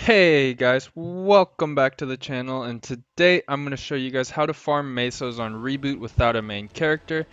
Hey guys, welcome back to the channel, and today I'm going to show you guys how to farm Mesos on Reboot without a main character.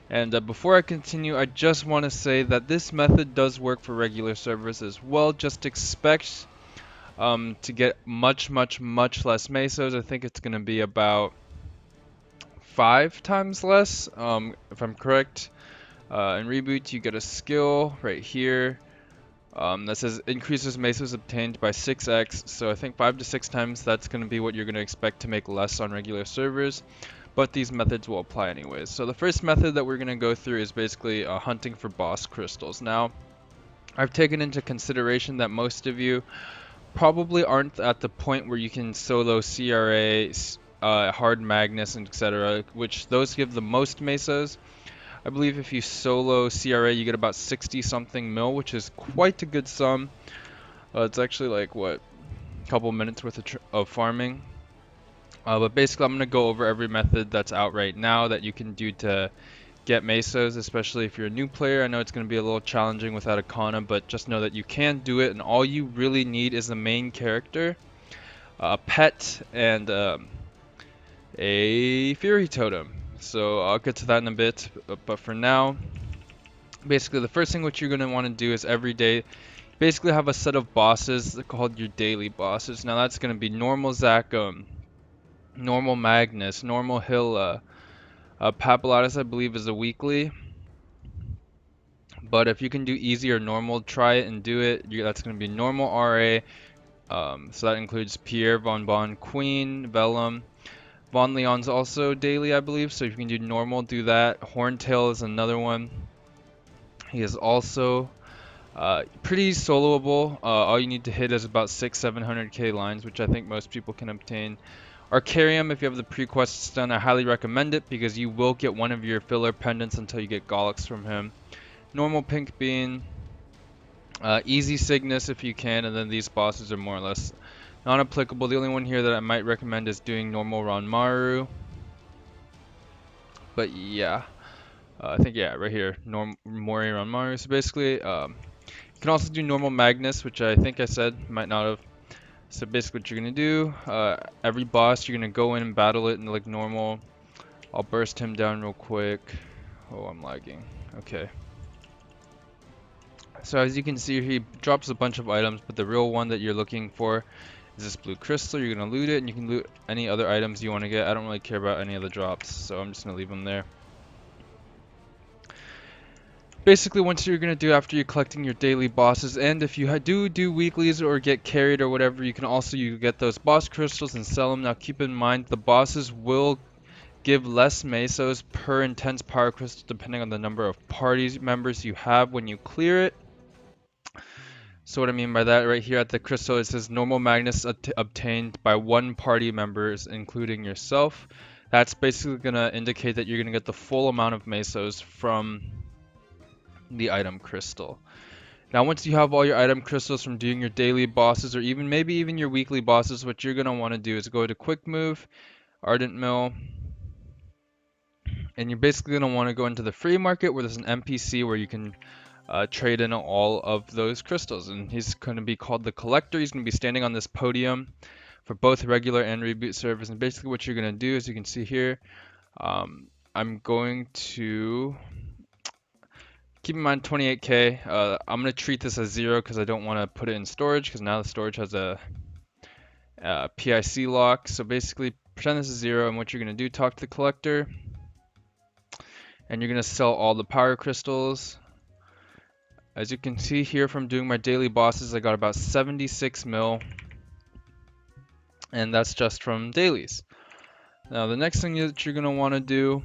And before I continue, I just want to say that this method does work for regular servers as well. Just expect to get much less Mesos. I think it's going to be about 5 times less, if I'm correct. In Reboot, you get a skill right here. That says increases mesos obtained by 6x, so I think 5 to 6 times that's going to be what you're going to expect to make less on regular servers, but these methods will apply anyways. So the first method that we're going to go through is basically hunting for boss crystals. Now, I've taken into consideration that most of you probably aren't at the point where you can solo CRA, hard Magnus, and etc., which those give the most mesos. I believe if you solo CRA, you get about 60 something mil, which is quite a good sum. It's actually like, what, a couple minutes worth of farming. But basically, I'm going to go over every method that's out right now that you can do to get Mesos, especially if you're a new player. I know it's going to be a little challenging without a Kanna, but just know that you can do it, and all you really need is the main character, a pet, and a Fury Totem. So I'll get to that in a bit, but for now, basically the first thing what you're going to want to do is every day basically have a set of bosses called your daily bosses. Now that's going to be normal Zachem, normal Magnus, normal Hilla, Papulatus I believe is a weekly, but if you can do easy or normal, try it and do it. That's going to be normal RA, so that includes Pierre, Von Bon, Queen, Vellum. Von Leon's also daily I believe, so if you can do normal, do that. Horntail is another one. He is also pretty soloable. All you need to hit is about 700k lines, which I think most people can obtain. Arcarium, if you have the pre-quests done, I highly recommend it because you will get one of your filler pendants until you get Gollux from him. Normal Pink Bean, easy Cygnus if you can, and then these bosses are more or less non-applicable. The only one here that I might recommend is doing normal Ranmaru. But yeah, I think yeah, right here, Mori Ranmaru. So basically, you can also do normal Magnus, which I think I said, might not have. So basically what you're going to do, every boss you're going to go in and battle it in like normal. I'll burst him down real quick. Oh, I'm lagging. Okay. So as you can see, he drops a bunch of items, but the real one that you're looking for is this blue crystal. You're going to loot it, and you can loot any other items you want to get. I don't really care about any of the drops, so I'm just going to leave them there. Basically, once you're going to do after you're collecting your daily bosses, and if you do weeklies or get carried or whatever, you can also get those boss crystals and sell them. Now keep in mind the bosses will give less mesos per intense power crystal depending on the number of party members you have when you clear it. So what I mean by that, right here at the crystal, it says normal Magnus obtained by one party members including yourself. That's basically going to indicate that you're going to get the full amount of mesos from the item crystal. Now once you have all your item crystals from doing your daily bosses or maybe even your weekly bosses, what you're going to want to do is go to quick move, ardent mill, and you're basically going to want to go into the free market where there's an NPC where you can trade in all of those crystals, and he's going to be called the collector. He's going to be standing on this podium for both regular and reboot servers, and basically what you're going to do, as you can see here, I'm going to keep in mind 28k. I'm going to treat this as 0 because I don't want to put it in storage because now the storage has a PIC lock. So basically pretend this is 0, and what you're going to do, talk to the collector, and you're going to sell all the power crystals. As you can see here from doing my daily bosses, I got about 76 mil, and that's just from dailies. Now the next thing that you're going to want to do,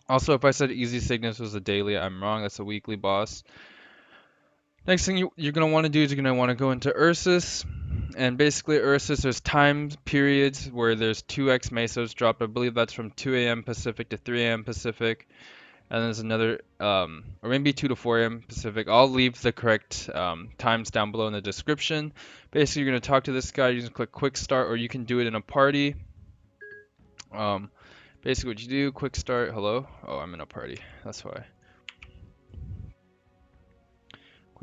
also if I said easy Cygnus was a daily, I'm wrong, that's a weekly boss. Next thing you're going to want to do is you're going to want to go into Ursus, and basically Ursus, there's time periods where there's 2x mesos drop. I believe that's from 2 a.m. Pacific to 3 a.m. Pacific. And there's another, or maybe 2 to 4 a.m. Pacific. I'll leave the correct times down below in the description. Basically, you're going to talk to this guy. You can click quick start, or you can do it in a party. Basically, what you do, quick start. Hello? Oh, I'm in a party. That's why.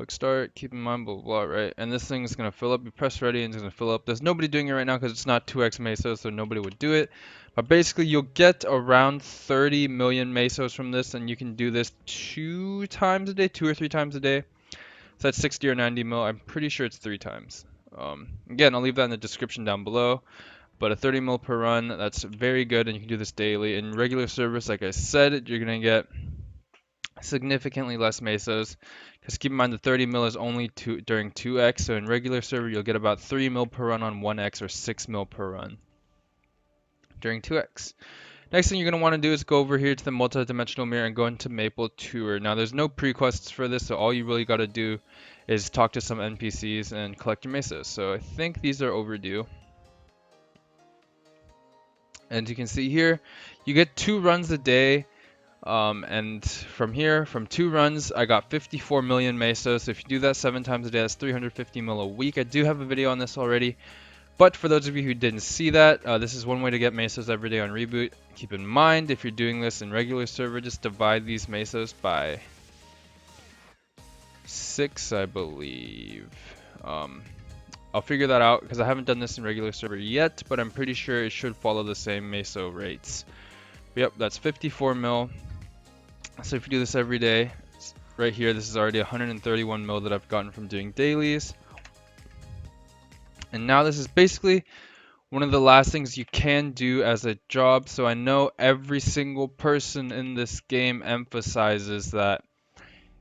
Click start, keep in mind, blah, blah, blah, right? And this thing is going to fill up. You press ready and it's going to fill up. There's nobody doing it right now because it's not 2x Mesos, so nobody would do it. But basically, you'll get around 30 million Mesos from this, and you can do this 2 times a day, 2 or 3 times a day. So that's 60 or 90 mil. I'm pretty sure it's 3 times. Again, I'll leave that in the description down below. But a 30 mil per run, that's very good, and you can do this daily. In regular service, like I said, you're going to get significantly less Mesos. Because keep in mind the 30 mil is only during 2x, so in regular server you'll get about 3 mil per run on 1x or 6 mil per run during 2x. Next thing you're going to want to do is go over here to the multi-dimensional mirror and go into Maple Tour. Now there's no prequests for this, so all you really got to do is talk to some NPCs and collect your Mesos. So I think these are overdue. And you can see here, you get 2 runs a day. And from here, from 2 runs, I got 54 million Mesos. So if you do that 7 times a day, that's 350 mil a week. I do have a video on this already. But for those of you who didn't see that, this is one way to get Mesos every day on Reboot. Keep in mind, if you're doing this in regular server, just divide these Mesos by 6, I believe. I'll figure that out because I haven't done this in regular server yet, but I'm pretty sure it should follow the same Meso rates. Yep, that's 54 mil. So if you do this every day, right here, this is already 131 mil that I've gotten from doing dailies. And now this is basically one of the last things you can do as a job. So I know every single person in this game emphasizes that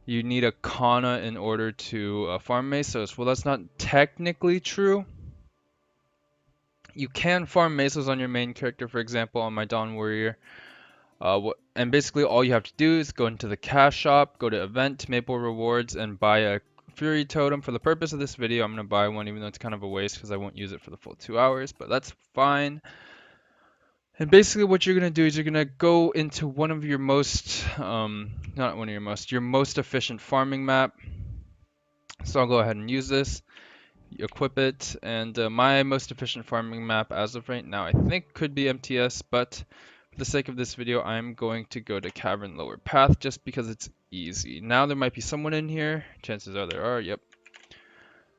you need a KANNA in order to farm Mesos. Well, that's not technically true. You can farm Mesos on your main character, for example, on my Dawn Warrior. And basically all you have to do is go into the cash shop, go to event, Maple Rewards, and buy a Fury Totem. For the purpose of this video, I'm going to buy one, even though it's kind of a waste because I won't use it for the full 2 hours, but that's fine. And basically what you're going to do is you're going to go into one of your most, not one of your most, your most efficient farming map. So I'll go ahead and use this, equip it, and my most efficient farming map as of right now I think could be MTS, but for the sake of this video, I'm going to go to Cavern Lower Path just because it's easy. Now there might be someone in here. Chances are there are, yep.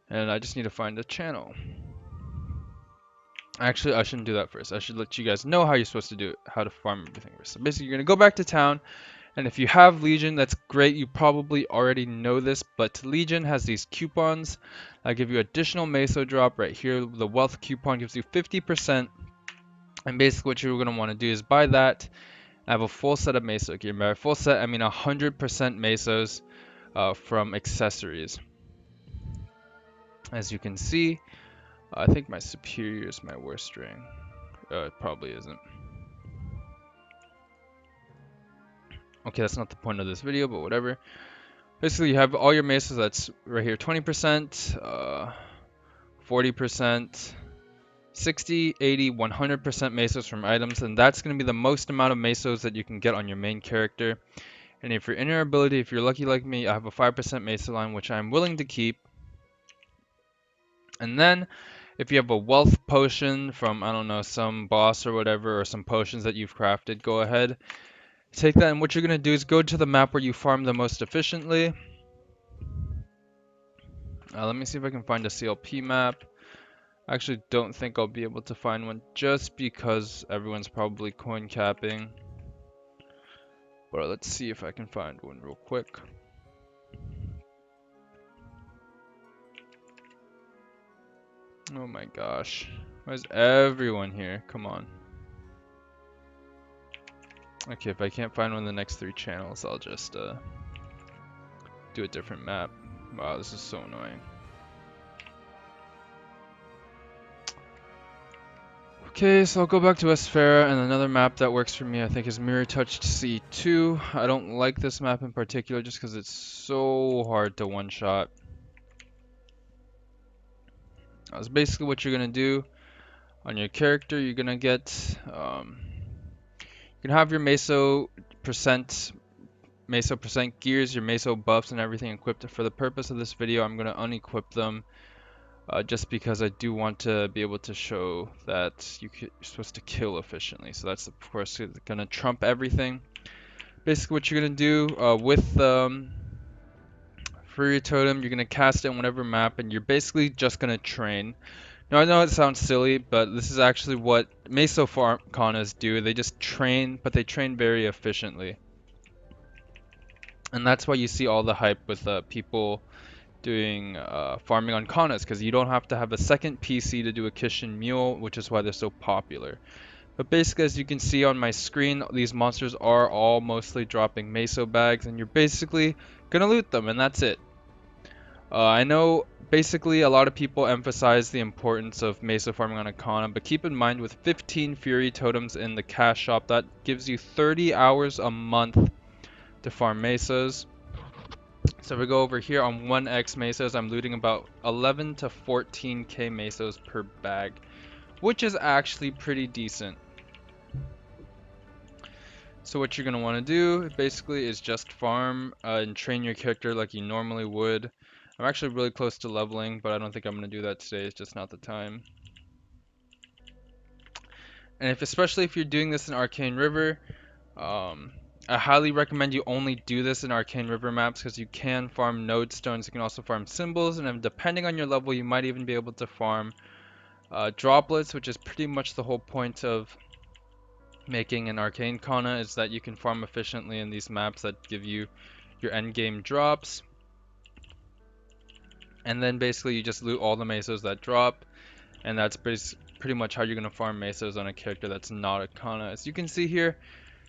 And I just need to find a channel. Actually, I shouldn't do that first. I should let you guys know how you're supposed to do it, how to farm everything first. So basically, you're going to go back to town. And if you have Legion, that's great. You probably already know this, but Legion has these coupons that give you additional Meso drop right here. The wealth coupon gives you 50%. And basically what you're going to want to do is buy that. I have a full set of Meso gear. By full set, I mean 100% Mesos from accessories. As you can see, I think my superior is my worst ring. It probably isn't. Okay, that's not the point of this video, but whatever. Basically, you have all your Mesos. That's right here, 20%, 40%. 60, 80, 100% Mesos from items, and that's going to be the most amount of Mesos that you can get on your main character. And if you're in your ability, if you're lucky like me, I have a 5% Meso line, which I'm willing to keep. And then, if you have a wealth potion from, I don't know, some boss or whatever, or some potions that you've crafted, go ahead, take that, and what you're going to do is go to the map where you farm the most efficiently. Let me see if I can find a CLP map. I actually don't think I'll be able to find one just because everyone's probably coin capping. But let's see if I can find one real quick. Oh my gosh. Why is everyone here? Come on. Okay, if I can't find one in the next 3 channels, I'll just do a different map. Wow, this is so annoying. Okay, so I'll go back to Esfera, and another map that works for me I think is Mirror Touched C2. I don't like this map in particular just because it's so hard to one-shot. That's basically what you're going to do on your character. You're going to get, you can have your Meso percent gears, your Meso buffs and everything equipped. For the purpose of this video, I'm going to unequip them. Just because I do want to be able to show that you're supposed to kill efficiently. So that's of course going to trump everything. Basically what you're going to do with For your totem, you're gonna cast it on whatever map, and you're basically just gonna train. Now I know it sounds silly, but this is actually what Meso farm Kannas do. They just train, but they train very efficiently. And that's why you see all the hype with people doing farming on Kannas, because you don't have to have a second PC to do a Kishin Mule, which is why they're so popular. But basically, as you can see on my screen, these monsters are all mostly dropping Meso bags, and you're basically gonna loot them, and that's it. I know basically a lot of people emphasize the importance of Meso farming on a Kanna, but keep in mind with 15 Fury Totems in the cash shop, that gives you 30 hours a month to farm Mesos. So if we go over here on 1x Mesos, I'm looting about 11 to 14k Mesos per bag, which is actually pretty decent. So what you're going to want to do basically is just farm and train your character like you normally would. I'm actually really close to leveling, but I don't think I'm going to do that today. It's just not the time. And especially if you're doing this in Arcane River, I highly recommend you only do this in Arcane River maps because you can farm node stones. You can also farm symbols, and then depending on your level, you might even be able to farm droplets, which is pretty much the whole point of making an Arcane Kanna, is that you can farm efficiently in these maps that give you your end game drops. And then basically you just loot all the Mesos that drop, and that's pretty much how you're going to farm Mesos on a character that's not a Kanna. As you can see here,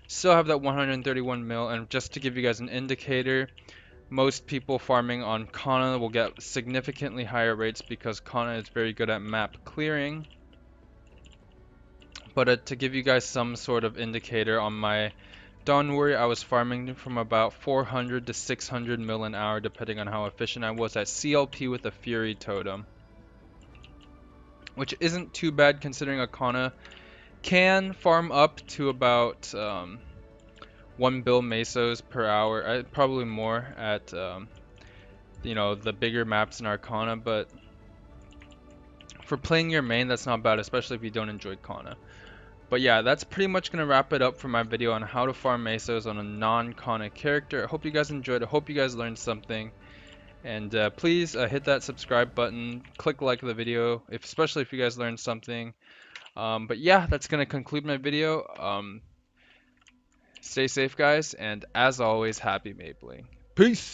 still have that 131 mil, and just to give you guys an indicator, most people farming on Kanna will get significantly higher rates because Kanna is very good at map clearing. But to give you guys some sort of indicator on my Don't Worry, I was farming from about 400 to 600 mil an hour depending on how efficient I was at CLP with a Fury Totem, which isn't too bad considering a Kanna can farm up to about 1 bill Mesos per hour, probably more at you know, the bigger maps in Arcana, but for playing your main, that's not bad, especially if you don't enjoy Kanna. But yeah, that's pretty much going to wrap it up for my video on how to farm Mesos on a non-Kanna character. I hope you guys enjoyed. I hope you guys learned something. And please hit that subscribe button, click like the video, especially if you guys learned something. But yeah, that's going to conclude my video. Stay safe, guys, and as always, happy mapling. Peace!